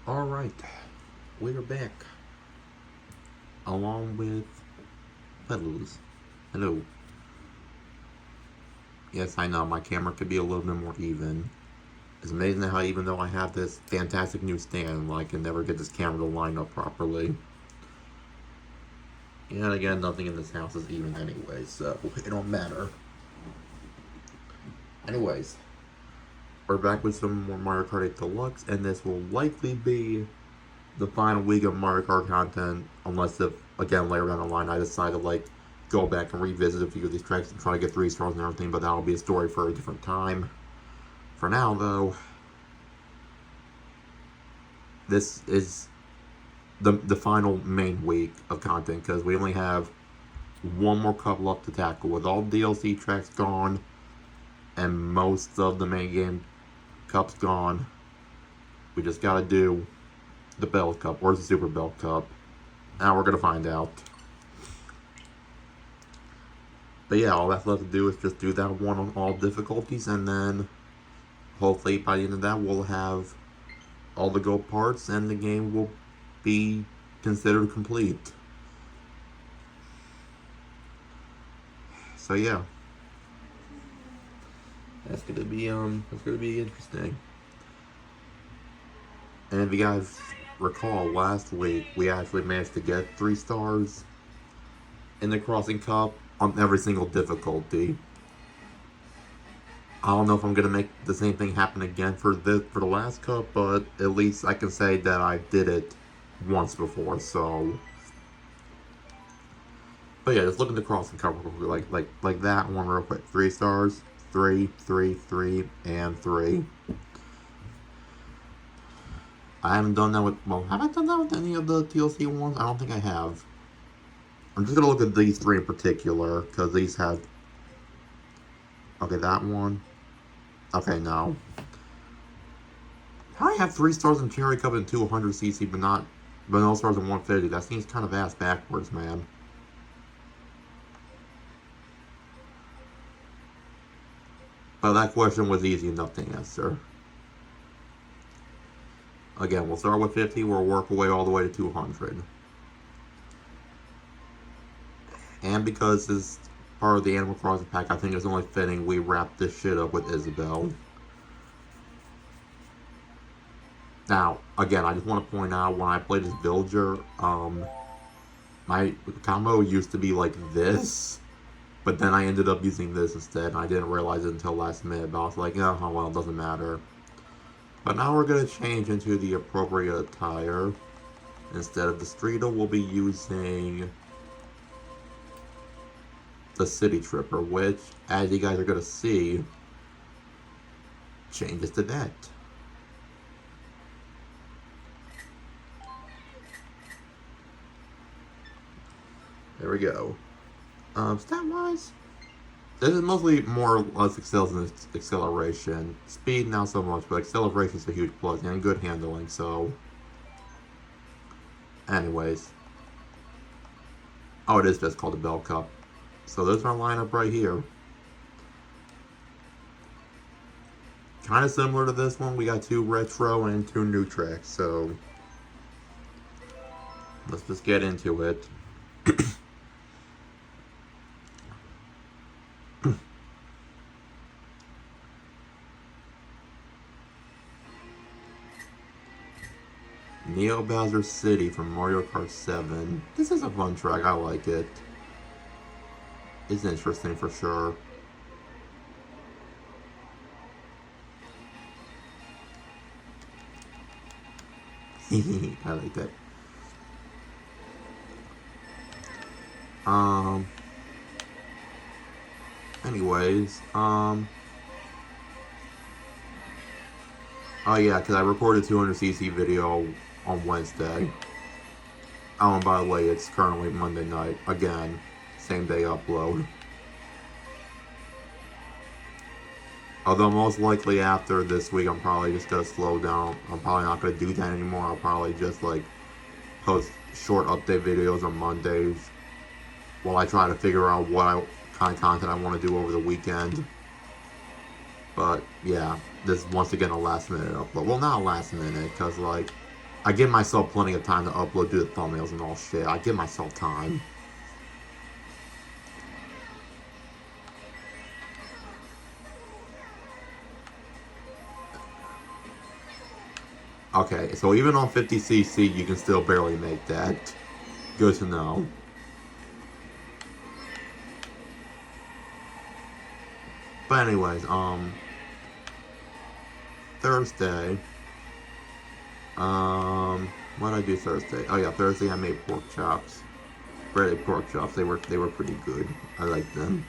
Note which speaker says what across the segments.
Speaker 1: Alright, we're back. Along with pedals. Hello. Yes, I know, my camera could be a little bit more even. It's amazing how even though I have this fantastic new stand, I can never get this camera to line up properly. And again, nothing in this house is even anyway, so it don't matter. Anyways, we're back with some more Mario Kart 8 Deluxe, and this will likely be the final week of Mario Kart content, unless if, again, later down the line I decide to, go back and revisit a few of these tracks and try to get 3 stars and everything, but that'll be a story for a different time. For now, though, this is the final main week of content, because we only have one more couple up to tackle. With all DLC tracks gone, and most of the main game cups gone, we just gotta do the Bell Cup. Where's the Super Bell Cup? Now we're gonna find out. But yeah, all that's left to do is just do that one on all difficulties, and then hopefully by the end of that we'll have all the gold parts and the game will be considered complete. So yeah, that's gonna be interesting. And if you guys recall, last week we actually managed to get 3 stars in the Crossing Cup on every single difficulty. I don't know if I'm gonna make the same thing happen again for the last cup, but at least I can say that I did it once before. So, but yeah, just look at the Crossing Cup like that one real quick. 3 stars, 3, 3, 3, and 3. I haven't done that with, well, have I done that with any of the TLC ones? I don't think I have. I'm just gonna look at these 3 in particular, because these have, okay, that one, okay, no. How do I have 3 stars in Cherry Cup and 2 100cc, but no stars in 150? That seems kind of ass backwards, man. But that question was easy enough to answer. Again, we'll start with 50, we'll work our way all the way to 200. And because this is part of the Animal Crossing pack, I think it's only fitting we wrap this shit up with Isabelle. Now, again, I just want to point out, when I played as Villager, my combo used to be like this, but then I ended up using this instead, and I didn't realize it until last minute, but I was like, oh, well, it doesn't matter. But now we're going to change into the appropriate attire. Instead of the Streetle, we'll be using the City Tripper, which, as you guys are going to see, changes to that. There we go. Stat-wise, this is mostly more or less excels in acceleration. Speed, not so much, but acceleration is a huge plus, and good handling, so... Anyways. Oh, it is just called the Bell Cup. So there's our lineup right here. Kind of similar to this one, we got 2 retro and 2 new tracks, so... Let's just get into it. Neo Bowser City from Mario Kart 7. This is a fun track, I like it. It's interesting for sure. I like that. Anyways, oh yeah, because I recorded a 200cc video on Wednesday. Oh, and by the way, it's currently Monday night. Again, same day upload. Although most likely after this week, I'm probably just going to slow down. I'm probably not going to do that anymore. I'll probably just post short update videos on Mondays while I try to figure out what kind of content I want to do over the weekend. But yeah, this is once again a last minute upload. Well, not last minute, because I give myself plenty of time to upload, do the thumbnails and all shit. I give myself time. Okay, so even on 50cc, you can still barely make that. Good to know. But anyways, Thursday, what did I do Thursday? Oh yeah, Thursday I made pork chops. Breaded pork chops. They were pretty good. I liked them.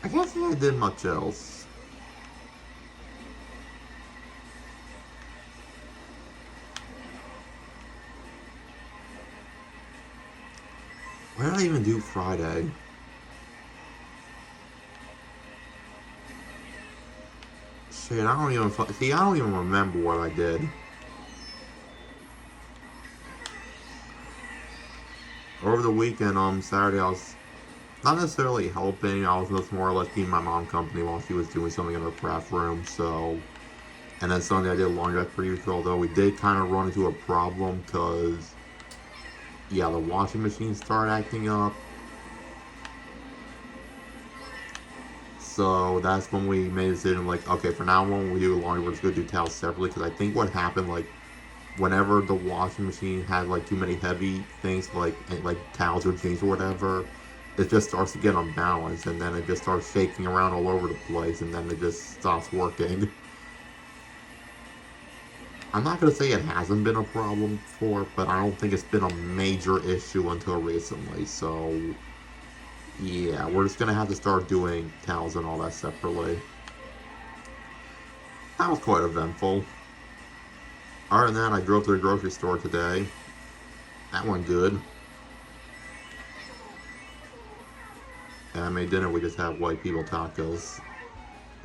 Speaker 1: I can't say I did much else. What did I even do Friday? Shit, I don't even see. I don't even remember what I did. Over the weekend, Saturday, I was not necessarily helping. I was just more or less keeping my mom company while she was doing something in her craft room. So, and then Sunday I did laundry per usual. Although we did kind of run into a problem because, yeah, the washing machine started acting up. So that's when we made a decision, like, okay, for now on, when we do laundry, we're just gonna do towels separately. Because I think what happened, like, whenever the washing machine had like too many heavy things, like towels or jeans or whatever, it just starts to get unbalanced, and then it just starts shaking around all over the place, and then it just stops working. I'm not gonna say it hasn't been a problem before, but I don't think it's been a major issue until recently. So yeah, we're just gonna have to start doing towels and all that separately. That was quite eventful. Other than that, I drove to the grocery store today. That went good. And I made dinner. We just have white people tacos.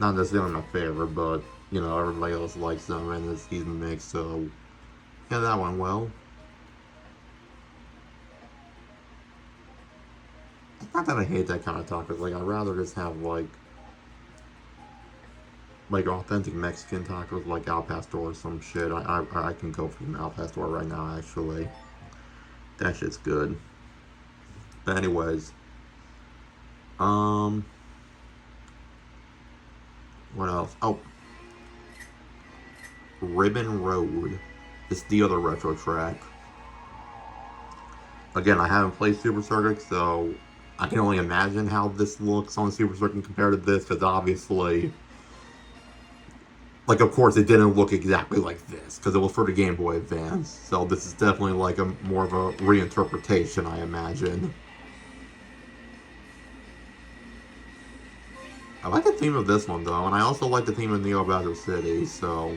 Speaker 1: Not necessarily my favorite, but you know everybody else likes them, and it's easy to make. So yeah, that went well. It's not that I hate that kind of tacos. Like I'd rather just have like authentic Mexican tacos, like Al Pastor or some shit. I can go for some Al Pastor right now. Actually, that shit's good. But anyways, um, what else? Oh, Ribbon Road. It's the other retro track. Again, I haven't played Super Circuit, so I can only imagine how this looks on Super Circuit compared to this, because obviously, like, of course, it didn't look exactly like this, because it was for the Game Boy Advance. So this is definitely like a more of a reinterpretation, I imagine. I like the theme of this one though, and I also like the theme of Neo Bowser City. So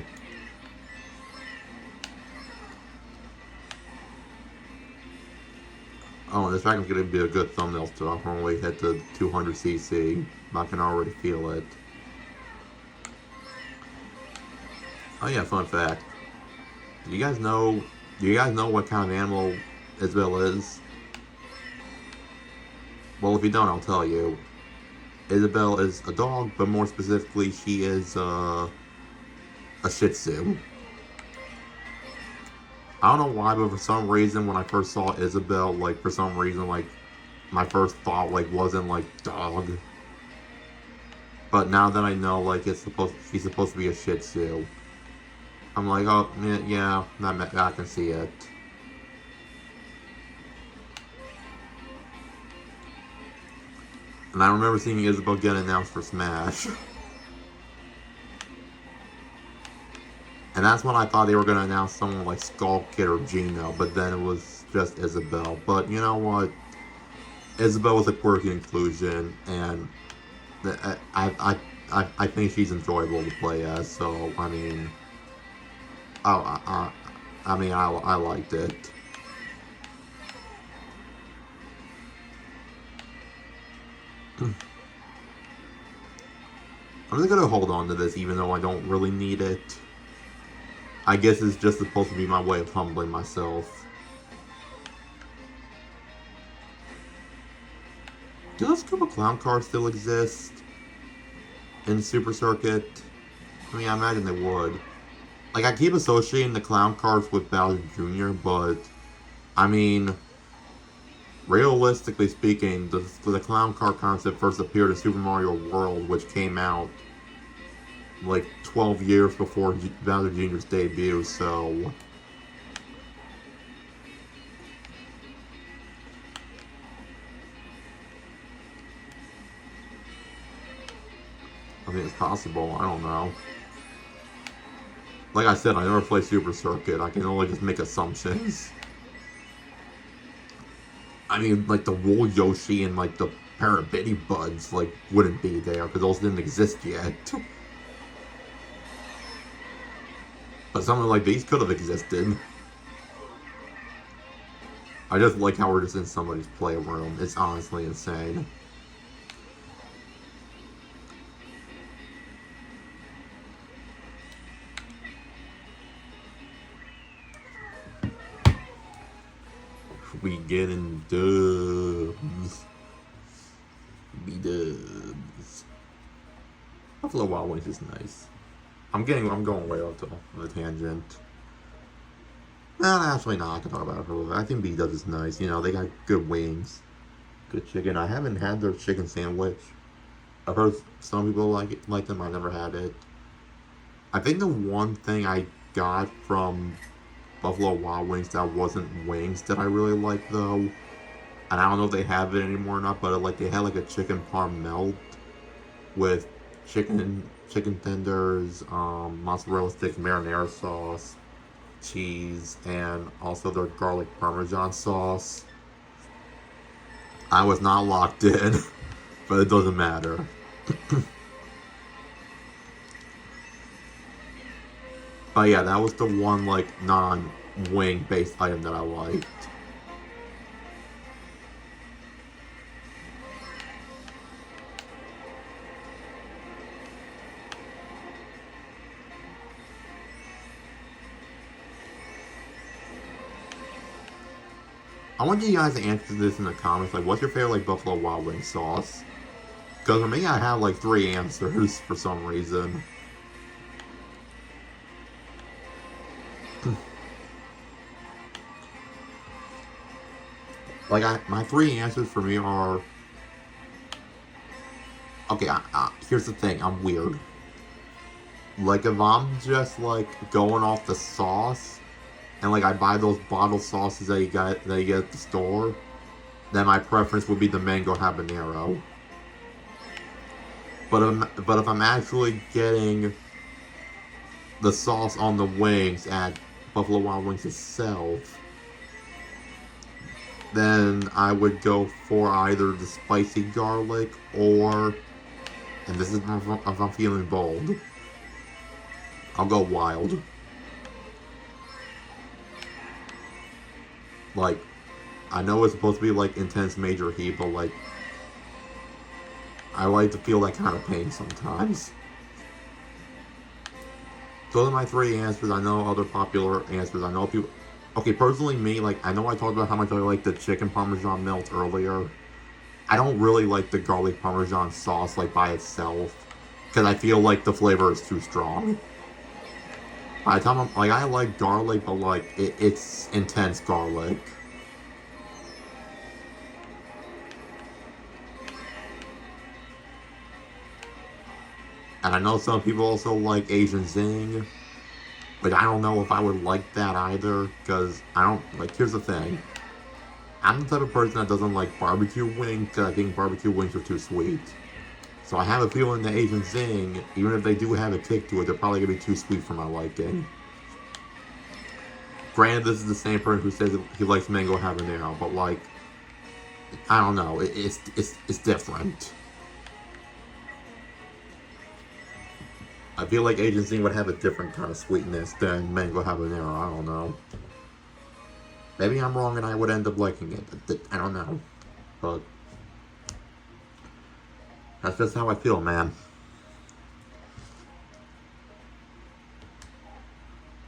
Speaker 1: oh, this track is going to be a good thumbnail stuff when we hit the 200cc. I can already feel it. Oh yeah, fun fact. Do you guys know? Do you guys know what kind of animal Isabelle is? Well, if you don't, I'll tell you. Isabelle is a dog, but more specifically, she is a Shih Tzu. I don't know why, but for some reason, when I first saw Isabelle, like for some reason, like my first thought like wasn't like dog. But now that I know, like she's supposed to be a Shih Tzu, I'm like, oh yeah, I can see it. And I remember seeing Isabelle get announced for Smash. And that's when I thought they were going to announce someone like Skull Kid or Gino, but then it was just Isabelle. But you know what? Isabelle was a quirky inclusion, and I think she's enjoyable to play as. So I mean, I liked it. I'm just gonna hold on to this, even though I don't really need it. I guess it's just supposed to be my way of humbling myself. Do those Scuba Clown cars still exist in Super Circuit? I mean, I imagine they would. Like, I keep associating the clown cars with Bowser Jr., but I mean, realistically speaking, the clown car concept first appeared in Super Mario World, which came out like 12 years before Bowser Jr.'s debut, so I mean, it's possible. I don't know. Like I said, I never played Super Circuit. I can only just make assumptions. I mean, like the Wool Yoshi and like the Parabitty Buds like wouldn't be there because those didn't exist yet. But something like these could have existed. I just like how we're just in somebody's playroom. It's honestly insane. We getting dubs. Be dubs. Buffalo Wild Wings is nice. I'm going way off the tangent. No, actually not. I can talk about it for a little bit. I think B-Dubs is nice. You know, they got good wings, good chicken. I haven't had their chicken sandwich. I've heard some people like them. I never had it. I think the one thing I got from Buffalo Wild Wings that wasn't wings that I really like though, and I don't know if they have it anymore or not, but like they had like a chicken parm melt with chicken tenders, mozzarella stick, marinara sauce, cheese, and also their garlic parmesan sauce. I was not locked in, but it doesn't matter. But yeah, that was the one like non-wing based item that I liked. I want you guys to answer this in the comments. Like, what's your favorite like Buffalo Wild Wings sauce? Because for me, I have like 3 answers for some reason. Like, my 3 answers for me are okay. Here's the thing. I'm weird. Like, if I'm just like going off the sauce, and like I buy those bottled sauces that you get at the store, then my preference would be the mango habanero. But if I'm actually getting the sauce on the wings at Buffalo Wild Wings itself, then I would go for either the spicy garlic or, and this is if I'm feeling bold, I'll go wild. Like, I know it's supposed to be like intense major heat, but like, I like to feel that kind of pain sometimes. Those are my 3 answers. I know other popular answers. I know people. Okay, personally, me, like, I know I talked about how much I like the chicken parmesan melt earlier. I don't really like the garlic parmesan sauce, like, by itself. Because I feel like the flavor is too strong. By the time I'm, like, I like garlic, but, like, it's intense garlic. And I know some people also like Asian Zing. But I don't know if I would like that either, because I don't, like, here's the thing. I'm the type of person that doesn't like barbecue wings, because I think barbecue wings are too sweet. So I have a feeling the Asian Zing, even if they do have a kick to it, they're probably going to be too sweet for my liking. Granted, this is the same person who says he likes mango habanero, but, like, I don't know, it's different. I feel like Asian Zing would have a different kind of sweetness than mango habanero. I don't know. Maybe I'm wrong and I would end up liking it. I don't know. But that's just how I feel, man.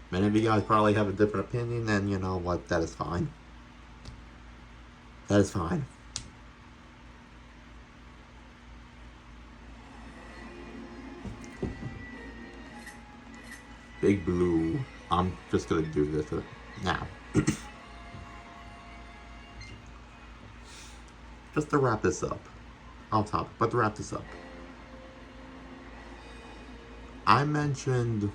Speaker 1: Many of you guys probably have a different opinion, and you know what? That is fine. That is fine. Big Blue. I'm just gonna do this now. Just to wrap this up. Off topic, but to wrap this up. I mentioned.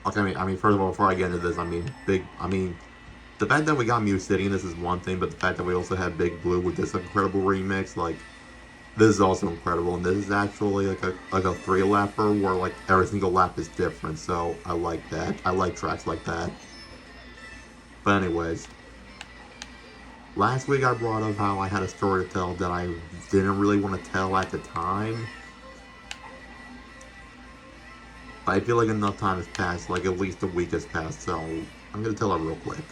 Speaker 1: Okay, I mean, first of all, before I get into this, the fact that we got Muse City in this is one thing, but the fact that we also had Big Blue with this incredible remix, like, this is also incredible, and this is actually like a 3-lapper where like every single lap is different, so I like that. I like tracks like that. But anyways, last week I brought up how I had a story to tell that I didn't really want to tell at the time. But I feel like enough time has passed, like at least a week has passed, so I'm gonna tell it real quick.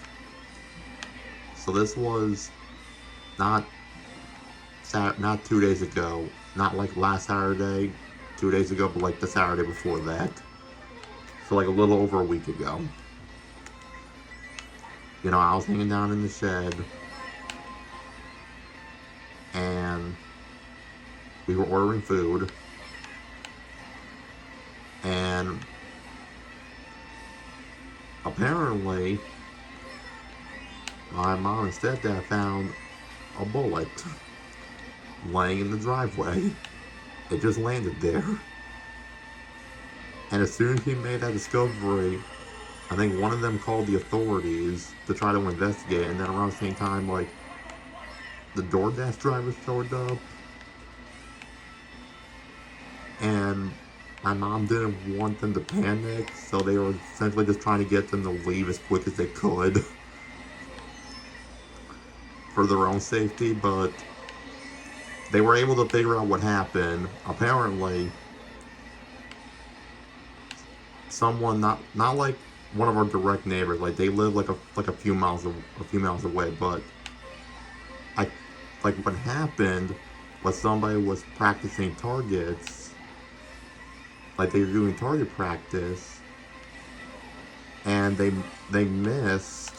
Speaker 1: So this was not 2 days ago, not like last Saturday, 2 days ago, but like the Saturday before that. So like a little over a week ago. You know, I was hanging down in the shed, and we were ordering food, and apparently my mom and stepdad found a bullet laying in the driveway. It just landed there. And as soon as he made that discovery, I think one of them called the authorities to try to investigate, and then around the same time, like, the DoorDash driver showed up, and my mom didn't want them to panic, so they were essentially just trying to get them to leave as quick as they could for their own safety, but they were able to figure out what happened. Apparently, someone not like one of our direct neighbors, like they live like a few miles away, but like what happened was somebody was practicing targets, like they were doing target practice, and they missed,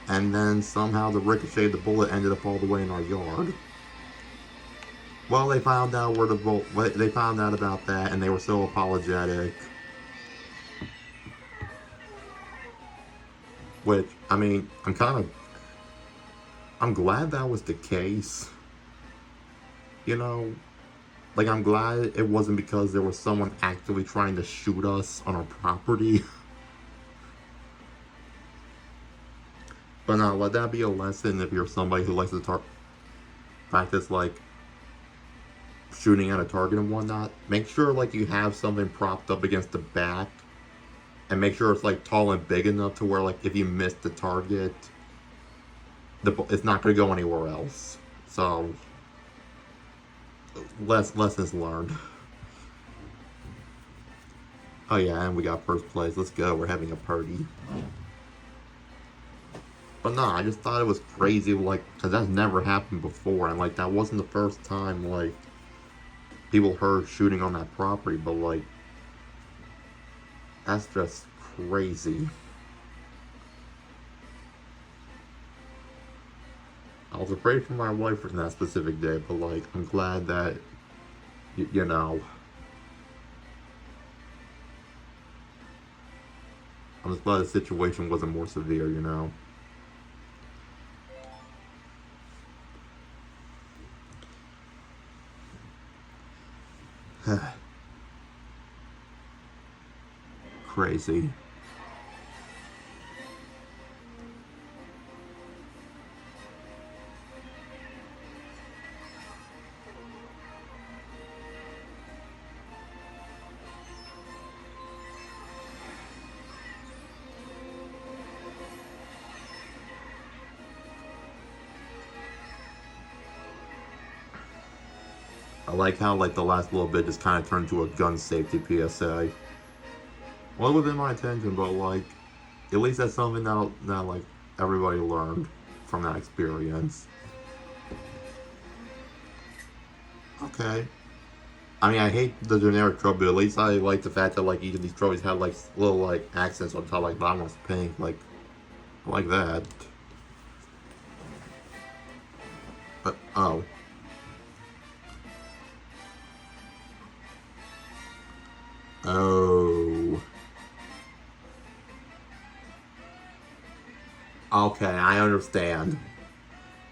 Speaker 1: and then somehow the ricochet of the bullet ended up all the way in our yard. Well, they found out they found out about that, and they were so apologetic. Which, I mean, I'm glad that was the case. You know, like, I'm glad it wasn't because there was someone actively trying to shoot us on our property. But no, let that be a lesson if you're somebody who likes to practice, like, shooting at a target and whatnot. Make sure, like, you have something propped up against the back, and make sure it's like tall and big enough to where, like, if you miss the target, it's not going to go anywhere else. So, lessons learned. Oh yeah, and we got first place. Let's go. We're having a party. But no, I just thought it was crazy, like, because that's never happened before, and like that wasn't the first time like people heard shooting on that property, but like that's just crazy. I was afraid for my wife in that specific day, but like I'm glad that you know, I'm just glad the situation wasn't more severe, you know. Crazy. I like how like the last little bit just kind of turned to a gun safety PSA. Well, within my attention, but like at least that's something that like everybody learned from that experience. Okay. I mean, I hate the generic trophy, but at least I like the fact that like each of these trophies had like little like accents on top, like that one's pink, like I like that. But oh. Oh. Okay, I understand.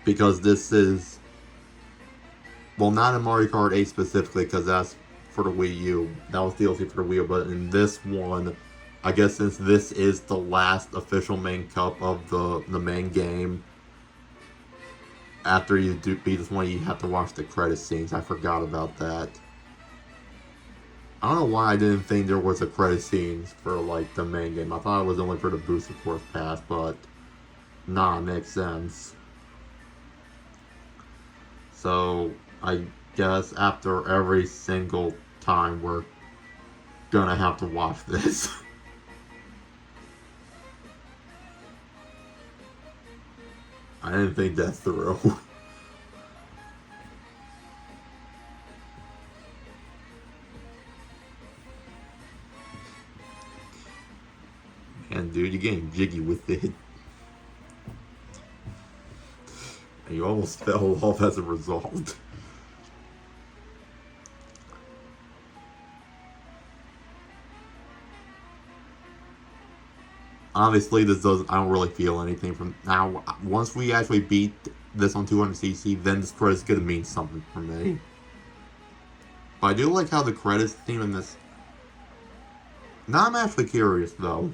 Speaker 1: Because this is, well, not in Mario Kart 8 specifically, because that's for the Wii U. That was DLC for the Wii U, but in this one, I guess since this is the last official main cup of the main game, after you do beat this one, you have to watch the credit scenes. I forgot about that. I don't know why I didn't think there was a credit scenes for like the main game. I thought it was only for the booster course pass, but nah, makes sense. So I guess after every single time we're gonna have to watch this. I didn't think that through. And dude, you're getting jiggy with it. And you almost fell off as a result. Obviously, this does. I don't really feel anything from now. Once we actually beat this on 200cc, then this credit's gonna mean something for me. But I do like how the credits theme in this. Now I'm actually curious though.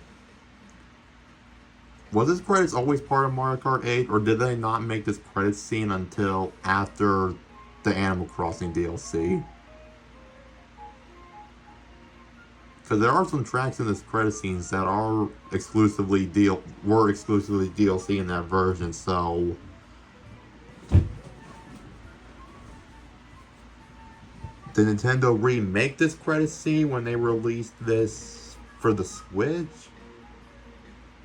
Speaker 1: Was this credits always part of Mario Kart 8, or did they not make this credits scene until after the Animal Crossing DLC? Because there are some tracks in this credit scenes that are exclusively DLC in that version, so did Nintendo remake this credit scene when they released this for the Switch?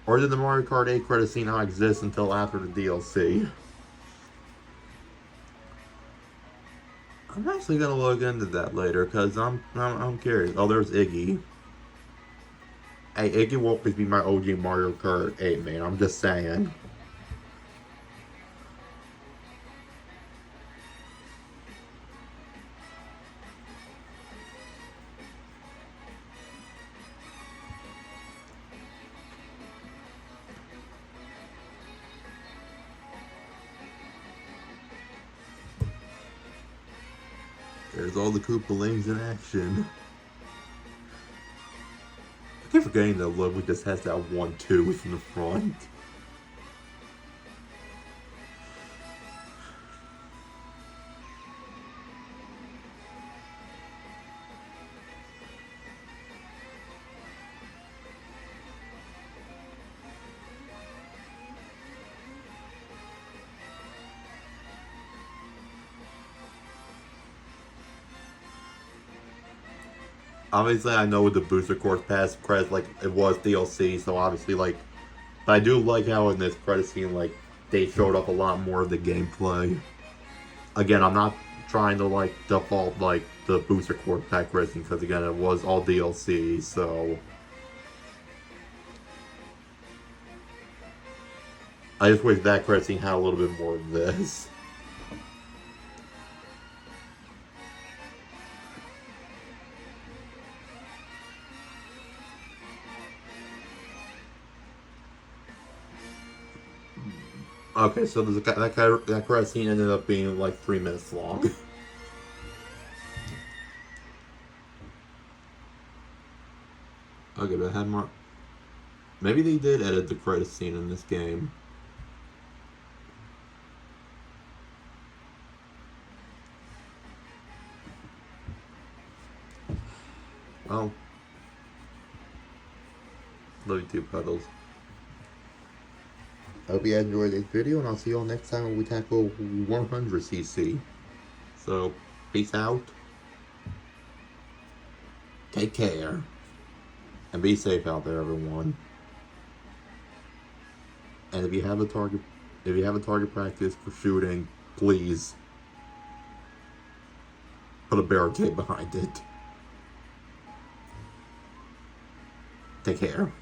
Speaker 1: Or did the Mario Kart 8 credit scene not exist until after the DLC? I'm actually gonna look into that later because I'm curious. Oh, there's Iggy. Hey, Iggy will always be my OG Mario Kart 8 man. I'm just saying. There's all the Koopalings in action. I keep forgetting that Ludwig just has that 1-2 in the front. Obviously, I know with the booster course pass credits, like, it was DLC, so obviously, like, but I do like how in this credit scene, like, they showed up a lot more of the gameplay. Again, I'm not trying to, like, default, like, the booster course pack credit scene, because, again, it was all DLC, so I just wish that credit scene had a little bit more of this. Okay, so that credit scene ended up being like 3 minutes long. Okay, but I had more. Maybe they did edit the credit scene in this game. Well, love you too, Puddles. I hope you enjoyed this video, and I'll see you all next time when we tackle 100cc. So, peace out. Take care. And be safe out there, everyone. And if you have a target practice for shooting, please put a barricade behind it. Take care.